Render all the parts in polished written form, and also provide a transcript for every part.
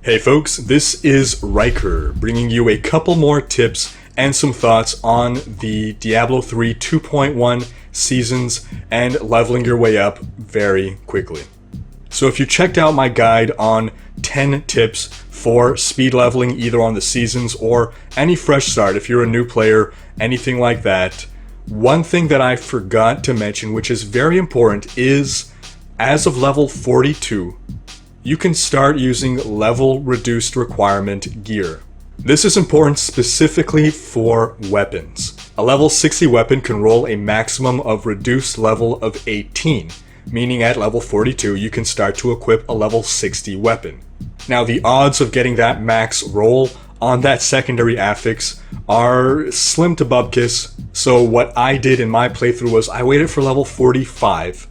Hey folks, this is Riker, bringing you a couple more tips and some thoughts on the Diablo 3 2.1 seasons and leveling your way up very quickly. So if you checked out my guide on 10 tips for speed leveling either on the seasons or any fresh start, if you're a new player, anything like that, one thing that I forgot to mention, which is very important, is as of level 42, you can start using level reduced requirement gear. This is important specifically for weapons. A level 60 weapon can roll a maximum of reduced level of 18, meaning at level 42 you can start to equip a level 60 weapon. Now the odds of getting that max roll on that secondary affix are slim to bupkis, so what I did in my playthrough was I waited for level 45.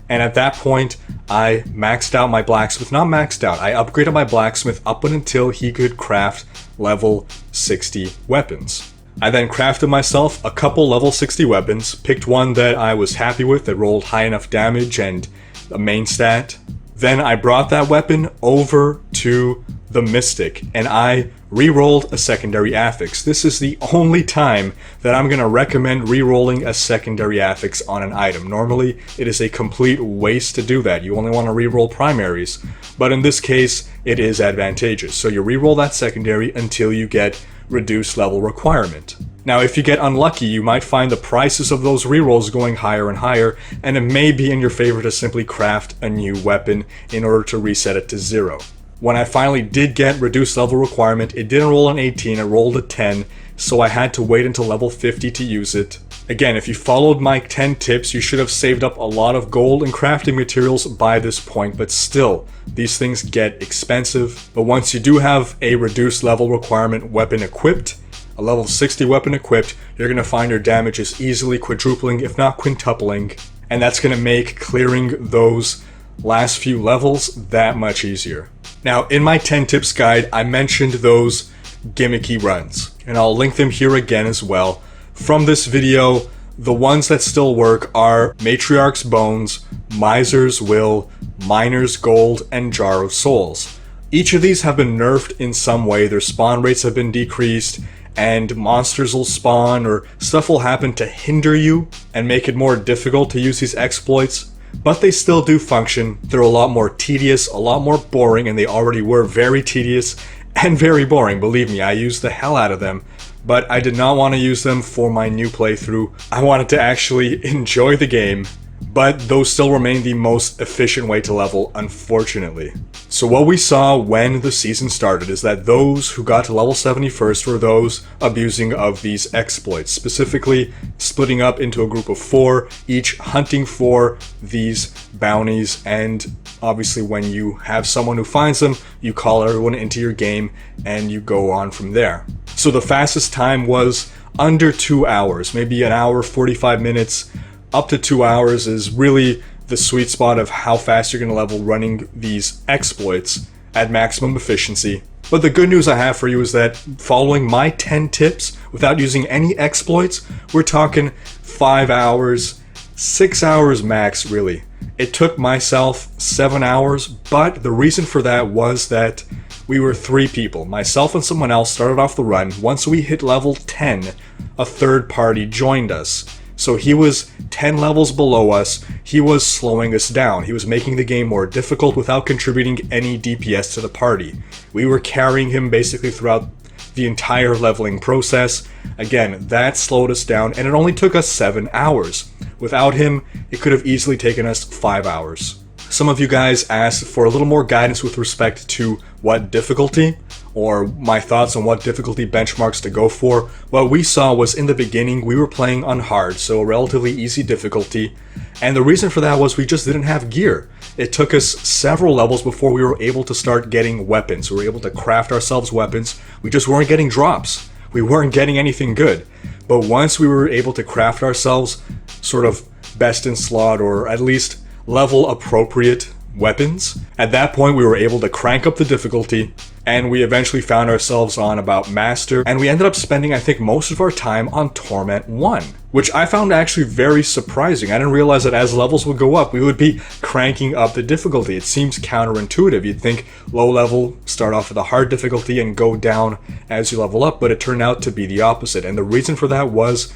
And at that point, I maxed out my blacksmith. Not maxed out, I upgraded my blacksmith up until he could craft level 60 weapons. I then crafted myself a couple level 60 weapons, picked one that I was happy with that rolled high enough damage and a main stat. Then I brought that weapon over to the Mystic and I re-rolled a secondary affix. This is the only time that I'm going to recommend re-rolling a secondary affix on an item. Normally, it is a complete waste to do that. You only want to re-roll primaries, but in this case, it is advantageous. So you re-roll that secondary until you get reduced level requirement. Now, if you get unlucky, you might find the prices of those re-rolls going higher and higher, and it may be in your favor to simply craft a new weapon in order to reset it to 0. When I finally did get reduced level requirement, it didn't roll an 18, it rolled a 10, so I had to wait until level 50 to use it. Again, if you followed my 10 tips, you should have saved up a lot of gold and crafting materials by this point, but still, these things get expensive. But once you do have a reduced level requirement weapon equipped, a level 60 weapon equipped, you're going to find your damage is easily quadrupling, if not quintupling, and that's going to make clearing those last few levels that much easier. Now, in my 10 tips guide, I mentioned those gimmicky runs, and I'll link them here again as well. From this video, the ones that still work are Matriarch's Bones, Miser's Will, Miner's Gold, and Jar of Souls. Each of these have been nerfed in some way. Their spawn rates have been decreased, and monsters will spawn, or stuff will happen to hinder you and make it more difficult to use these exploits. But they still do function. They're a lot more tedious, a lot more boring, and they already were very tedious and very boring. Believe me, I used the hell out of them, but I did not want to use them for my new playthrough. I wanted to actually enjoy the game, but those still remain the most efficient way to level, unfortunately. So what we saw when the season started is that those who got to level 70 first were those abusing of these exploits, specifically splitting up into a group of 4, each hunting for these bounties, and obviously when you have someone who finds them, you call everyone into your game and you go on from there. So the fastest time was under 2 hours, maybe an hour, 45 minutes, up to 2 hours is really the sweet spot of how fast you're going to level running these exploits at maximum efficiency. But the good news I have for you is that following my 10 tips without using any exploits, we're talking 5 hours, 6 hours max really. It took myself 7 hours, but the reason for that was that we were 3 people. Myself and someone else started off the run. Once we hit level 10, a third party joined us. So he was 10 levels below us, he was slowing us down, he was making the game more difficult without contributing any DPS to the party. We were carrying him basically throughout the entire leveling process. Again, that slowed us down, and it only took us 7 hours. Without him, it could have easily taken us 5 hours. Some of you guys asked for a little more guidance with respect to what difficulty, or my thoughts on what difficulty benchmarks to go for. What we saw was in the beginning we were playing on hard, so a relatively easy difficulty, and the reason for that was we just didn't have gear. It took us several levels before we were able to start getting weapons. We were able to craft ourselves weapons, we just weren't getting drops. We weren't getting anything good. But once we were able to craft ourselves sort of best in slot, or at least level appropriate weapons, at that point we were able to crank up the difficulty, and we eventually found ourselves on about Master, and we ended up spending, I think, most of our time on Torment 1, which I found actually very surprising. I didn't realize that as levels would go up, we would be cranking up the difficulty. It seems counterintuitive. You'd think low level, start off with a hard difficulty and go down as you level up, but it turned out to be the opposite, and the reason for that was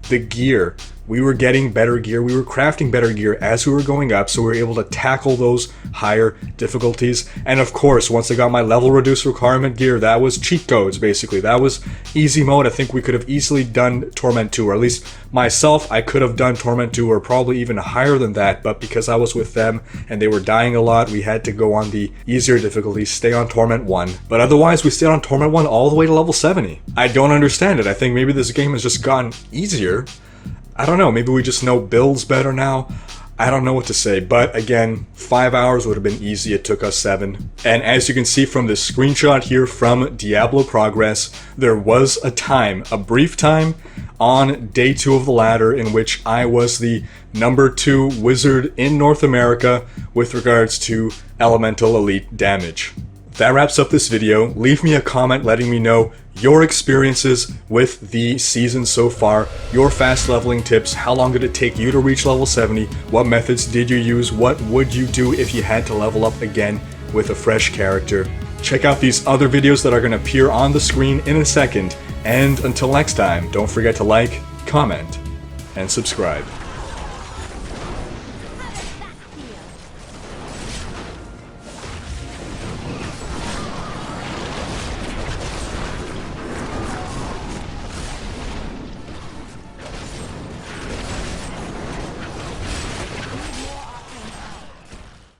the gear. We were getting better gear, we were crafting better gear as we were going up, so we were able to tackle those higher difficulties. And of course, once I got my level reduce requirement gear, that was cheat codes, basically. That was easy mode. I think we could have easily done Torment 2, or at least myself, I could have done Torment 2, or probably even higher than that, but because I was with them and they were dying a lot, we had to go on the easier difficulty, stay on Torment 1. But otherwise, we stayed on Torment 1 all the way to level 70. I don't understand it. I think maybe this game has just gotten easier. I don't know, maybe we just know builds better now. I don't know what to say, but again, 5 hours would have been easy. It took us 7. And as you can see from this screenshot here from Diablo Progress, there was a time, a brief time, on day 2 of the ladder in which I was the number 2 wizard in North America with regards to elemental elite damage. That wraps up this video. Leave me a comment letting me know your experiences with the season so far, your fast leveling tips, how long did it take you to reach level 70, what methods did you use, what would you do if you had to level up again with a fresh character. Check out these other videos that are going to appear on the screen in a second, and until next time, don't forget to like, comment, and subscribe.